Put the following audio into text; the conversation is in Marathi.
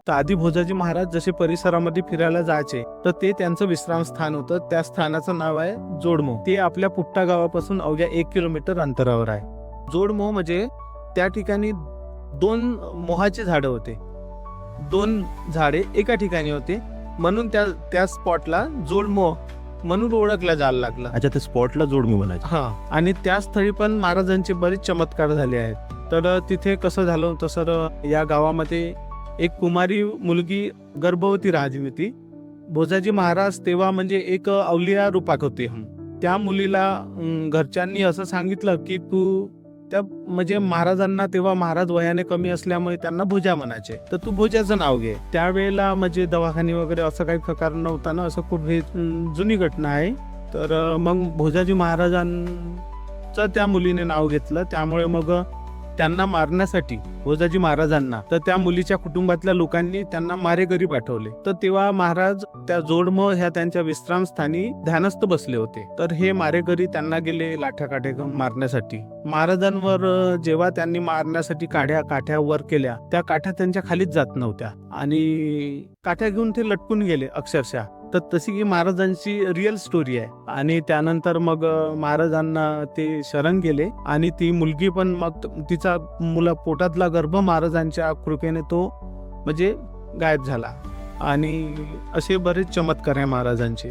तर आधी भोजाजी महाराज जसे परिसरामध्ये फिरायला जायचे तर ते त्यांचं विश्राम स्थान होतं. त्या स्थानाचं नाव आहे जोडमोह. ते आपल्या पुट्टा गावापासून अवघ्या 1 किलोमीटर अंतरावर आहे. जोडमोह म्हणजे त्या ठिकाणी 2 मोहाची झाडं होते. 2 झाडे एका ठिकाणी होते म्हणून त्या स्पॉटला जोडमोह म्हणून ओळखला जायला लागला. अच्छा, ते स्पॉटला जोडमी म्हणायचं. हा, आणि त्या स्थळी पण महाराजांचे बरेच चमत्कार झाले आहेत. तर तिथे कसं झालं होतं सर, या गावामध्ये एक कुमारी मुलगी गर्भवती राहिली होती. भोजाजी महाराज तेव्हा म्हणजे एक अवलिया रूपात होते. त्या मुलीला घरच्यांनी असं सांगितलं की तू त्या म्हणजे महाराजांना तेव्हा महाराज वयाने कमी असल्यामुळे त्यांना भोजा म्हणायचे, तर तू भोजाचं नाव घे. त्यावेळेला म्हणजे दवाखाने वगैरे असं काही प्रकार नव्हता ना, असं खूप हे जुनी घटना आहे. तर मग भोजाजी महाराजांचं त्या मुलीने नाव घेतलं. त्यामुळे मग त्यांना मारण्यासाठी भोजाजी महाराजांना तर त्या मुलीच्या कुटुंबातल्या लोकांनी त्यांना मारेकरी पाठवले. तर तेव्हा महाराज त्या जोडमोह ह्या त्यांच्या विश्रामस्थानी ध्यानस्थ बसले होते. तर हे मारेकरी त्यांना गेले लाठ्याकाठ्या घेऊन मारण्यासाठी. महाराजांवर जेव्हा त्यांनी मारण्यासाठी काठ्या वर केल्या, त्या काठ्या त्यांच्या खालीच जात नव्हत्या आणि काठ्या घेऊन ते लटकून गेले अक्षरशः. तर तशी ही महाराजांची रिअल स्टोरी आहे. आणि त्यानंतर मग महाराजांना ते शरण गेले आणि ती मुलगी पण मग तिचा पोटातला गर्भ महाराजांच्या कृपेने तो म्हणजे गायब झाला. आणि असे बरेच चमत्कार आहे महाराजांचे.